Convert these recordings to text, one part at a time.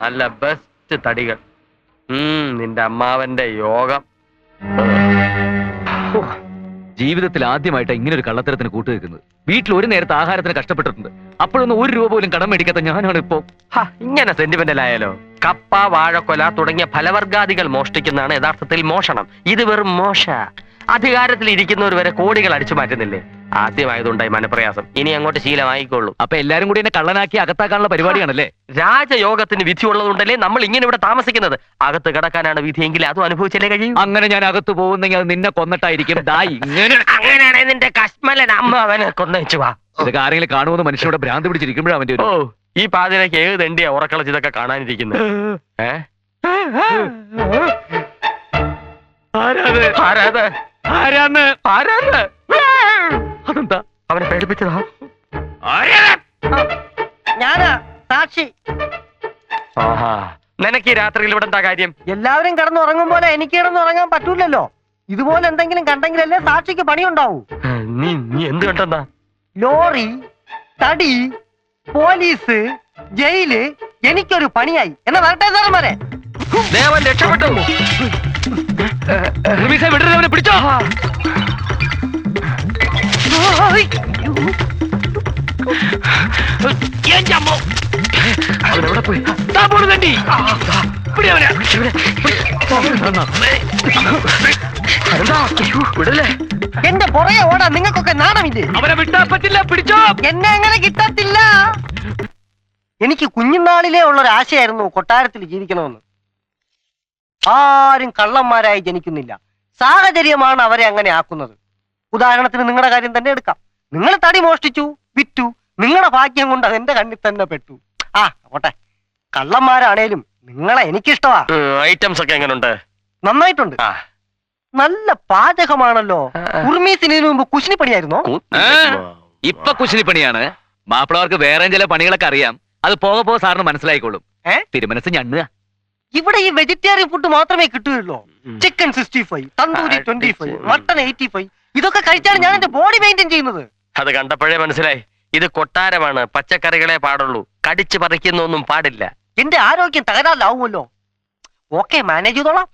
നല്ല ബെസ്റ്റ് തടികൾ. നിന്റെ അമ്മാവന്റെ യോഗം. ജീവിതത്തിൽ ആദ്യമായിട്ട് ഇങ്ങനെ ഒരു കള്ളത്തരത്തിന് കൂട്ടുവെക്കുന്നത്. വീട്ടിൽ ഒരു നേരത്തെ ആഹാരത്തിന് കഷ്ടപ്പെട്ടിട്ടുണ്ട്. അപ്പോഴൊന്നും 1 രൂപ പോലും കടം മേടിക്കാത്ത ഞാനാണ് ഇപ്പോ. ഇങ്ങനെ സെന്റിമെന്റൽ ആയാലോ? കപ്പ, വാഴക്കൊല തുടങ്ങിയ ഫലവർഗാദികൾ മോഷ്ടിക്കുന്നതാണ് യഥാർത്ഥത്തിൽ മോഷണം. ഇത് വെറും മോശ. അധികാരത്തിൽ ഇരിക്കുന്നവർ വരെ കോടികൾ അടിച്ചു മാറ്റുന്നില്ലേ? ആദ്യമായതുണ്ടായി മനപ്രയാസം. ഇനി അങ്ങോട്ട് ശീലമായിക്കോളൂ. അപ്പൊ എല്ലാരും കൂടി എന്നെ കള്ളനാക്കി അകത്താക്കാനുള്ള പരിപാടിയാണല്ലേ? രാജയോഗത്തിന് വിധി ഉള്ളതുകൊണ്ടല്ലേ നമ്മൾ ഇങ്ങനെ ഇവിടെ താമസിക്കുന്നത്. അകത്ത് കിടക്കാനാണ് വിധിയെങ്കിൽ അതും അനുഭവിച്ചല്ലേ കഴിയും. അങ്ങനെ ഞാൻ അകത്ത് പോകുന്നെങ്കിൽ അത് നിന്നെ കൊന്നിട്ടായിരിക്കും. അങ്ങനെയാണെ നിന്റെ കശ്മലൻ അമ്മ അവനെ കൊന്നേച്ചു വാ. ഇതൊക്കെ ആരെങ്കിലും കാണുമെന്ന് മനുഷ്യനോട് ഭ്രാന്ത് പിടിച്ചിരിക്കുമ്പോഴാണ് അവന്റെ ഈ പാതിരക്ക് ഏത് തെണ്ടിയാ ഉറക്കളച്ചിതൊക്കെ കാണാനിരിക്കുന്നത്? അതെന്താ അവനെ പേടിപ്പിച്ചതാ? ഞാനാ സാക്ഷി. നിനക്ക് ഈ രാത്രിയിൽ ഇവിടെ എന്താ കാര്യം? എല്ലാവരും കിടന്നുറങ്ങും പോലെ എനിക്ക് കിടന്നുറങ്ങാൻ പറ്റൂലല്ലോ. ഇതുപോലെ എന്തെങ്കിലും കണ്ടെങ്കിലല്ലേ സാക്ഷിക്ക് പണിയുണ്ടാവൂ. നീ എന്ത് കണ്ടെന്നാ? ലോറി, തടി, പോലീസ്, ജയില്. എനിക്കൊരു പണിയായി. എന്നാ വരട്ടെ സാറന്മാരെ. ദേവൻ രക്ഷപ്പെട്ടു. വിടരുത്, പിടിച്ചോ. അവനെവിടെ പോയി? വിടല്ലേ? എന്റെ പുറകെ ഓടാ നിങ്ങൾക്കൊക്കെ നാണമില്ലേ? അവരെ വിട്ടാ പറ്റില്ല, പിടിച്ചോ. എന്നെ അങ്ങനെ കിട്ടത്തില്ല. എനിക്ക് കുഞ്ഞുനാളിലേ ഉള്ളൊരു ആശയായിരുന്നു കൊട്ടാരത്തിൽ ജീവിക്കണമെന്ന്. ആരും കള്ളന്മാരായി ജനിക്കുന്നില്ല. സാഹചര്യമാണ് അവരെ അങ്ങനെ ആക്കുന്നത്. ഉദാഹരണത്തിന് നിങ്ങളുടെ കാര്യം തന്നെ എടുക്കാം. നിങ്ങൾ തടി മോഷ്ടിച്ചു, വിറ്റു. നിങ്ങളുടെ ഭാഗ്യം കൊണ്ട് അതെന്റെ കണ്ണിൽ തന്നെ പെട്ടു. ഓട്ടെ, കള്ളന്മാരാണേലും നിങ്ങളെ എനിക്കിഷ്ടമാ. ഐറ്റംസ് ഒക്കെ എങ്ങനെയുണ്ട്? നന്നായിട്ടുണ്ട്. നല്ല പാചകമാണല്ലോ. ഉർമീസിന് മുമ്പ് കുശിനിപ്പണിയായിരുന്നോ? ഇപ്പൊ കുശിനിപ്പണിയാണ്. മാപ്പിളവർക്ക് വേറെ ചില പണികളൊക്കെ അറിയാം. അത് പോകെ പോകെ സാറിന് മനസ്സിലായിക്കോളും. തിരുമനസ് ഞണ്ണുക. ഇവിടെ ഈ വെജിറ്റേറിയൻ ഫുഡ് മാത്രമേ കിട്ടുകയുള്ളൂ. Chicken 65, tandoori 25, mutton 85. ഇതൊക്കെ കഴിച്ചാണ് ഞാൻ എന്റെ ബോഡി മെയിൻറ്റെയിൻ ചെയ്യുന്നത്. അത് കണ്ടപ്പോഴേ മനസ്സിലായി. ഇത് കൊട്ടാരമാണ്. പച്ചക്കറികളെ പാടുള്ളൂ. കടിച്ചു പറിക്കുന്നൊന്നും പാടില്ല. എന്റെ ആരോഗ്യം തകരാറിലാവുമല്ലോ. ഓക്കെ, മാനേജ് ചെയ്തോളാം.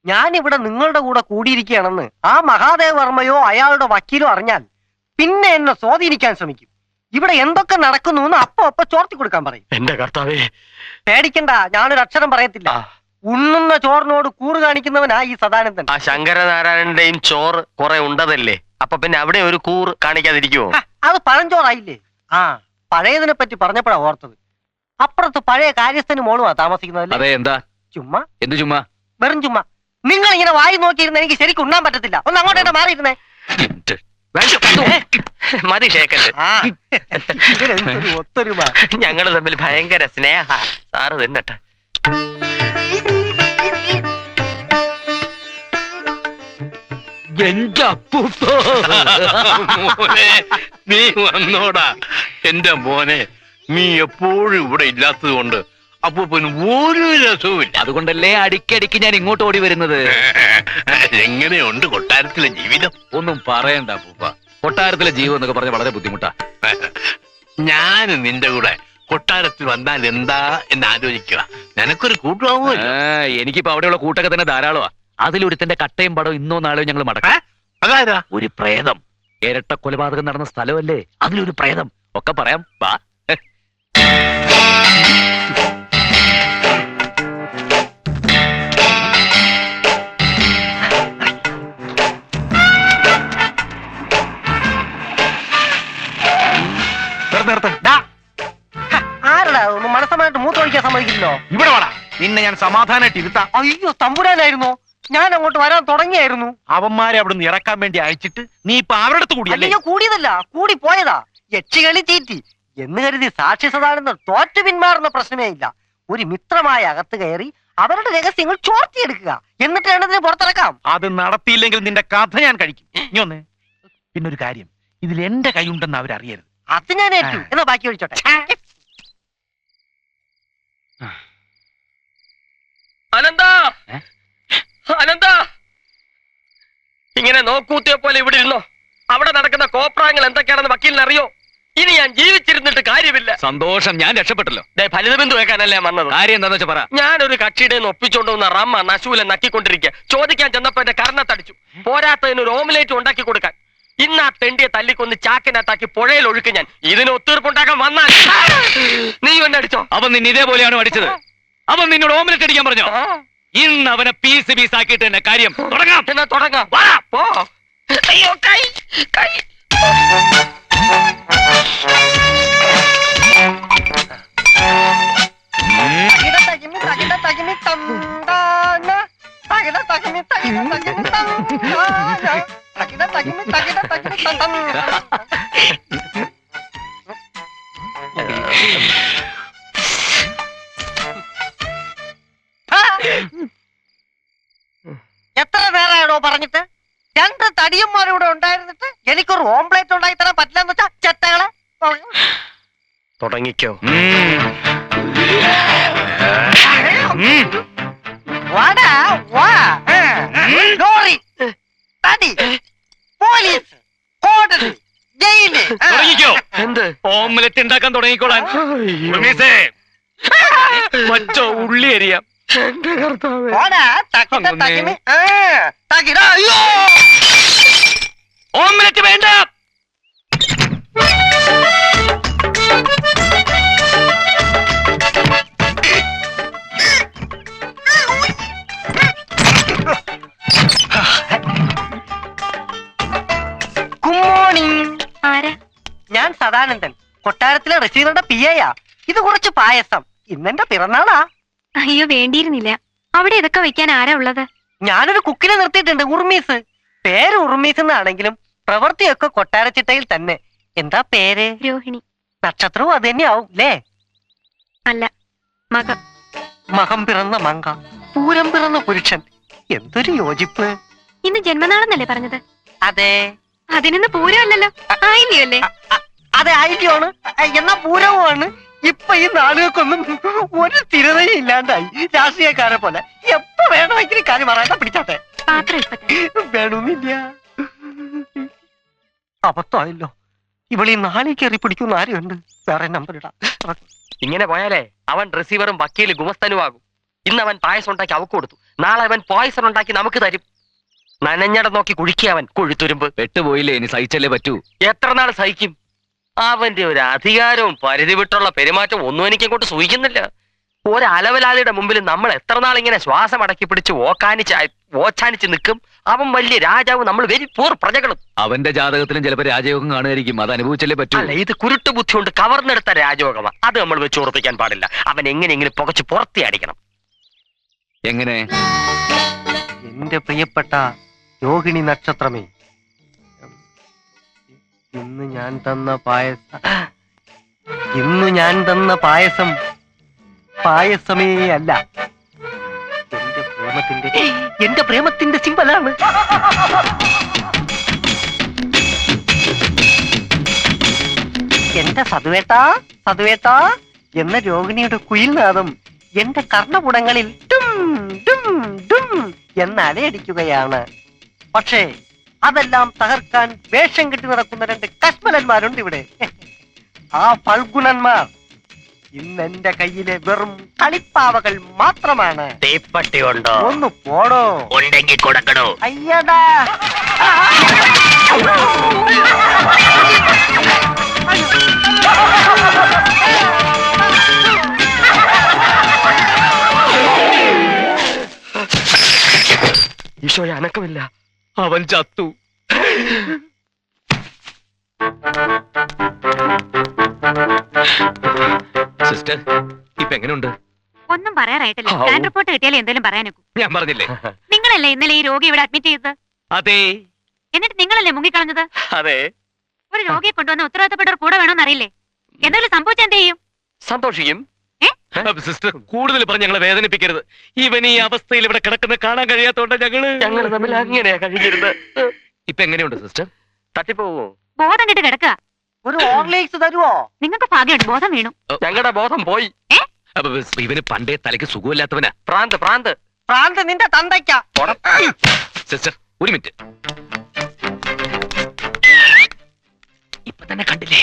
ഞാനിവിടെ നിങ്ങളുടെ കൂടെ കൂടിയിരിക്കുകയാണെന്ന് ആ മഹാദേവ വർമ്മയോ അയാളുടെ വക്കീലോ അറിഞ്ഞാൽ പിന്നെ എന്നെ സ്വാധീനിക്കാൻ ശ്രമിക്കും. ഇവിടെ എന്തൊക്കെ നടക്കുന്നു എന്ന് അപ്പൊ ചോർത്തി കൊടുക്കാൻ പറയും. എന്റെ കർത്താവേ, പേടിക്കണ്ട, ഞാനൊരു അക്ഷരം പറയത്തില്ല. ഉണ്ണുന്ന ചോറിനോട് കൂറ് കാണിക്കുന്നവനാ ഈ സദാനന്ദൻ. ആ ശങ്കരനാരായണന്റെയും ചോറ് കുറെ ഉണ്ടതല്ലേ? അപ്പൊ പിന്നെ അവിടെ ഒരു കൂറ് കാണിക്കാതിരിക്കുമോ? അത് പഴഞ്ചോറായില്ലേ? പഴയതിനെ പറ്റി പറഞ്ഞപ്പോഴാ ഓർത്തത്. അപ്പുറത്ത് പഴയ കാര്യസ്ഥന് മോളുമാ താമസിക്കുന്നതല്ലേ? എന്താ ചുമ്മാ? എന്ത് ചുമ്മാ? വെറും ചുമ്മാ. നിങ്ങൾ ഇങ്ങനെ വായി നോക്കിയിരുന്ന എനിക്ക് ശരിക്കും ഉണ്ണാൻ പറ്റത്തില്ല. ഒന്ന് അങ്ങോട്ടേക്ക് മാറിയിരുന്നേ. മതി ഷേക്കല്ലേ. ഒത്തൊരുമ. ഞങ്ങള് തമ്മിൽ ഭയങ്കര സ്നേഹ. സാറ് തിന്നട്ടെ. നീ വന്നോടാ എന്റെ മോനെ. നീ എപ്പോഴും ഇവിടെ ഇല്ലാത്തത് കൊണ്ട് അപ്പൂപ്പന് ഒരു രസവുമില്ല. അതുകൊണ്ടല്ലേ അടിക്കടിക്ക് ഞാൻ ഇങ്ങോട്ട് ഓടി വരുന്നത്. എങ്ങനെയുണ്ട് കൊട്ടാരത്തിലെ ജീവിതം? ഒന്നും പറയണ്ട അപ്പൂപ്പ. കൊട്ടാരത്തിലെ ജീവിതം എന്നൊക്കെ പറഞ്ഞ വളരെ ബുദ്ധിമുട്ടാ. ഞാൻ നിന്റെ കൂടെ കൊട്ടാരത്തിൽ വന്നാൽ എന്താ എന്ന് ആലോചിക്കുക. നിനക്കൊരു കൂട്ടുവാങ്ങുമോ? എനിക്കിപ്പോ അവിടെയുള്ള കൂട്ടൊക്കെ തന്നെ ധാരാളമാ. അതിലൊരുത്തന്റെ കട്ടയും പടവും ഇന്നോ നാളെയോ ഞങ്ങൾ മടക്കാം. അതാരാ? ഒരു പ്രേതം. ഇരട്ട കൊലപാതകം നടന്ന സ്ഥലമല്ലേ, അതിലൊരു പ്രേതം. ഒക്കെ പറയാം, വാ. ആരടാ ഒന്ന് മനസ്സമായിട്ട് മൂത്തൊഴിക്കാൻ സമ്മതിക്കില്ലോ? ഇവിടെ വേണം. നിന്നെ ഞാൻ സമാധാനമായിട്ട് ഇരുത്താം. അയ്യോ, തമ്പുരാനായിരുന്നോ? ഞാൻ അങ്ങോട്ട് വരാൻ തുടങ്ങിയായിരുന്നു. അവന്മാരെ അവിടെ നിന്ന് ഇറക്കാൻ വേണ്ടി അയച്ചിട്ട് നീ ഇപ്പൊ അവരുടെ അടുത്ത് കൂടിയല്ലേ? അയ്യോ, കൂടിയതല്ല, കൂടി പോയതാ. യക്ഷികളി ചീറ്റി എന്ന് കരുതി സാക്ഷി സദാനന്ദൻ തോറ്റു പിന്മാറുന്ന പ്രശ്നമേ ഇല്ല. ഒരു മിത്രമായ അകത്ത് കയറി അവരുടെ രഹസ്യങ്ങൾ ചോർത്തിയെടുക്കുക, എന്നിട്ട് രണ്ടതിനെ പുറത്തിറക്കാം. അത് നടത്തിയില്ലെങ്കിൽ നിന്റെ കഥ ഞാൻ കഴിക്കും. നീ ഒന്ന് പിന്നൊരു കാര്യം, ഇതിൽ എന്റെ കൈ ഉണ്ടെന്ന് അവരറിയരുത്. അത് ഞാൻ ഏറ്റു. എന്നാ ബാക്കി ഒഴിച്ചോട്ടെ. അനന്താ, അനന്താ, ഇങ്ങനെ നോക്കൂത്തിയെ പോലെ ഇവിടെ ഇരുന്നോ? അവിടെ നടക്കുന്ന കോപ്രായങ്ങൾ എന്തൊക്കെയാണെന്ന് വക്കീലിന് അറിയോ? ഇനി ഞാൻ ജീവിച്ചിരുന്നിട്ട് കാര്യമില്ല. സന്തോഷം, ഞാൻ രക്ഷപ്പെട്ടല്ലോ. ഫലിതബിന്ദു വെക്കാനല്ലേ ഞാൻ വന്നത്. കാര്യം എന്താന്ന് വെച്ചാ പറ. ഞാനൊരു കക്ഷിയുടെ ഒപ്പിച്ചോണ്ട് വന്ന റമ്മ നശൂല നക്കിക്കൊണ്ടിരിക്കുക. ചോദിക്കാൻ ചെന്നപ്പോ എന്റെ കർണത്തടിച്ചു. പോരാത്തതിന് ഒരു ഓംലേറ്റ് ഉണ്ടാക്കി കൊടുക്കാൻ. ഇന്ന് ആ തെണ്ടിയെ തല്ലിക്കൊന്ന് ചാക്കിനകത്താക്കി പുഴയിൽ ഒഴുക്ക് ഞാൻ. ഇതിന് ഒത്തീർപ്പുണ്ടാക്കാൻ വന്നാൽ നീ എന്നെ അടിച്ചോ? അവൻ നിന്നെ ഇതേപോലെയാണ് അടിച്ചത്. അവൻ നിന്നോട് ഓംലെറ്റ് അടിക്കാൻ പറഞ്ഞോ? ഇന്ന് അവനെ പീസ് പീസ് ആക്കിയിട്ട് തന്നെ കാര്യം തുടങ്ങാം. എന്നാ തുടങ്ങാം. പോ. അയ്യോ, കൈ കൈ. എത്ര നേരമാണോ പറഞ്ഞിട്ട്? 2 തടിയന്മാരിവിടെ ഉണ്ടായിരുന്നിട്ട് എനിക്കൊരു ഓംപ്ലേറ്റ് ഉണ്ടാക്കി തരാൻ പറ്റില്ലെന്ന് വെച്ചാ ചെറ്റകളെ. തുടങ്ങിക്കോ. വാടാ, വാ. ലോറി, തടി, പോലീസ്, കോടതി, ജയില്. തുടങ്ങിക്കോ. എന്ത്? ഓംലെറ്റ് ഉണ്ടാക്കാൻ തുടങ്ങിക്കോളാൻ. ഉർമീസേ, മച്ചോ ഉള്ളി അരിയാം. എന്റെ കർത്താവേ. വാടാ, തകിട തകിമി. തകിട. അയ്യോ, ഓംലെറ്റ് വേണ്ട. Good morning. ആരാ? ഞാൻ സദാനന്ദൻ, കൊട്ടാരത്തിലെ റസീവറുടെ പിയയാ. ഇത് കുറച്ച് പായസം. ഇന്നെന്റെ പിറന്നാളാ. അയ്യോ, വേണ്ടിയിരുന്നില്ല. അവിടെ ഇതൊക്കെ വെക്കാൻ ആരാ ഉള്ളത്? ഞാനൊരു കുക്കിനെ നിർത്തിയിട്ടുണ്ട്, ഉർമീസ്. പേര് ഉർമീസ് എന്നാണെങ്കിലും പ്രവൃത്തിയൊക്കെ കൊട്ടാരച്ചിട്ടയിൽ തന്നെ. എന്താ പേര്? രോഹിണി. നക്ഷത്രവും അത് തന്നെയാവും അല്ലേ? അല്ല, മകം. മകം പിറന്ന മങ്ക, പൂരം പിറന്ന പുരുഷൻ. എന്തൊരു യോജിപ്പ്. ഇന്ന് ജന്മനാളെന്നല്ലേ പറഞ്ഞത്? അതെ. അതിനൊന്ന് പൂരമല്ലല്ലോ, ആയില്ലയല്ലേ? അതെ, ആയില്യാണ്. എന്നാ പൂരവുമാണ്. ഇപ്പൊ ഈ നാളുകൾക്കൊന്നും ഒരു സ്ഥിരതയും ഇല്ലാണ്ടായി. രാഷ്ട്രീയക്കാരെ പോലെ എപ്പോ വേണമെങ്കിലും കാര്യം പറയാൻ പിടിച്ചാട്ടെ. പാത്രം ഇപ്പൊ തരാം. വേണമെന്നില്ല. അബദ്ധമായല്ലോ. ഇവളീ നാളെ കയറി പിടിക്കുന്ന ആരുണ്ട്? വേറെ നമ്പർ ഇടാം. ഇങ്ങനെ പോയാലേ അവൻ റിസീവറും വക്കീല് ഗുമസ്തനുമാകും. ഇന്ന് അവൻ പായസം ഉണ്ടാക്കി അവക്ക് കൊടുത്തു. നാളെ അവൻ പോയസൺ ഉണ്ടാക്കി നമുക്ക് തരും. നനഞ്ഞടം നോക്കി കുഴിക്കുക അവൻ കൊഴുത്തുരുമ്പ്. പെട്ടുപോയില്ലേ, ഇനി സഹിച്ചല്ലേ പറ്റൂ. എത്ര നാൾ സഹിക്കും? അവന്റെ ഒരു അധികാരവും പരിധി വിട്ടുള്ള പെരുമാറ്റവും ഒന്നും എനിക്ക് കൊണ്ട് സൂഹിക്കുന്നില്ല. ഒരലവലാതിയുടെ മുമ്പിൽ നമ്മൾ എത്ര നാൾ ഇങ്ങനെ ശ്വാസം അടക്കി പിടിച്ച് ഓച്ചാനിച്ച് നിൽക്കും? അവൻ വലിയ രാജാവ്, നമ്മൾ വെരി പൂർ പ്രജകളും. അവന്റെ ജാതകത്തിലും ചിലപ്പോ രാജയോഗം കാണുമായിരിക്കും. അത് അനുഭവിച്ചല്ലേ പറ്റൂ. അല്ല, ഇത് കുരുട്ട് ബുദ്ധി കൊണ്ട് കവർന്നെടുത്ത രാജയോഗമാണ്. അത് നമ്മൾ വെച്ച് ഉറപ്പിക്കാൻ പാടില്ല. അവൻ എങ്ങനെയെങ്കിലും പുകച്ച് പുറത്തി അടിക്കണം. എങ്ങനെ? എന്റെ പ്രിയപ്പെട്ട രോഹിണി നക്ഷത്രമേ, ഇന്ന് ഞാൻ തന്ന പായസം പായസമേ അല്ല, എന്റെ പ്രേമത്തിന്റെ സിമ്പലാണ്. എന്റെ സതുവേട്ടാ എന്ന രോഹിണിയുടെ കുയിൽനാദം എന്റെ കർണപുടങ്ങളിൽ ഡും ഡും ഡും എന്ന് അലയടിക്കുകയാണ്. പക്ഷേ അതെല്ലാം തകർക്കാൻ വേഷം കെട്ടി നടക്കുന്ന 2 കശ്മലന്മാരുണ്ട് ഇവിടെ. ആ ഫൽഗുണന്മാർ ഇന്ന് എന്റെ കയ്യിലെ വെറും കളിപ്പാവകൾ മാത്രമാണ്. തീപ്പട്ടി ഉണ്ടോ? ഒന്ന് പോടോ. ഉണ്ടെങ്കിൽ കൊടുക്കണോ? അയ്യടാ. ഈശോയെ, അനക്കമില്ല. അവൻ ചത്തു. സിസ്റ്റർ, ഇപ്പൊ എങ്ങനെയുണ്ട്? ഒന്നും പറയാറായിട്ടില്ല. സ്കാൻ റിപ്പോർട്ട് കിട്ടിയാലേ എന്തെങ്കിലും പറയാനൊക്കൂ. ഞാൻ പറഞ്ഞില്ലേ? നിങ്ങളല്ലേ ഇന്നലെ ഈ രോഗി ഇവിടെ അഡ്മിറ്റ് ചെയ്തത്? അതെ. എന്നിട്ട് നിങ്ങളല്ലേ മുങ്ങിക്കളഞ്ഞത്? അതെ. ഒരു രോഗിയെ കൊണ്ടുവന്ന് ഉത്തരവാദിത്തപ്പെട്ടവർ കൂടെ വേണമെന്ന് അറിയില്ലേ? എന്തെങ്കിലും സംഭവിച്ചാൽ എന്ത് ചെയ്യും? സന്തോഷിക്കും. സിസ്റ്റർ, കൂടുതൽ പറഞ്ഞ് ഞങ്ങളെ വേദനിപ്പിക്കരുത്. ഇവൻ ഈ അവസ്ഥയിൽ ഇവിടെ കിടക്കുന്ന കാണാൻ കഴിയാത്തോണ്ട് ഞങ്ങൾ തമ്മിൽ അങ്ങനെയാ കഴിഞ്ഞിരുന്നത്. ഇപ്പൊ എങ്ങനെയുണ്ട് സിസ്റ്റർ? തട്ടിപ്പോവോ? ബോധം കെട്ട് കിടക്കുക. ഒരു ഓർലിക്സ് തരുവോ? നിങ്ങൾക്ക് ഭാഗ്യമുണ്ട്, ബോധം വീണു. ഞങ്ങളുടെ ബോധം പോയി. ഇവന് പണ്ടേ തലയ്ക്ക് സുഖമില്ലാത്തവനാ. പ്രാന്ത് നിന്റെ തന്തയ്ക്ക. സിസ്റ്റർ, ഒരു മിനിറ്റ്. ഇപ്പൊ തന്നെ കണ്ടില്ലേ?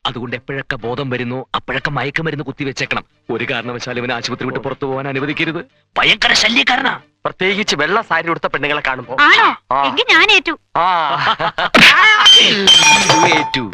അതുകൊണ്ട് എപ്പോഴൊക്കെ ബോധം വരുന്നു അപ്പോഴൊക്കെ മയക്കുമരുന്ന് കുത്തിവെച്ചേക്കണം. ഒരു കാരണവശാലും ഇവനെ ആശുപത്രി വിട്ട് പുറത്തു പോകാൻ അനുവദിക്കരുത്. ഭയങ്കര ശല്യക്കാരനാ. പ്രത്യേകിച്ച് വെള്ള സാരി ഉടുത്ത പെണ്ണുങ്ങളെ കാണുമ്പോ. ആണോ? ആ. എങ്കിൽ ഞാൻ ഏറ്റു. ആ ഏറ്റു.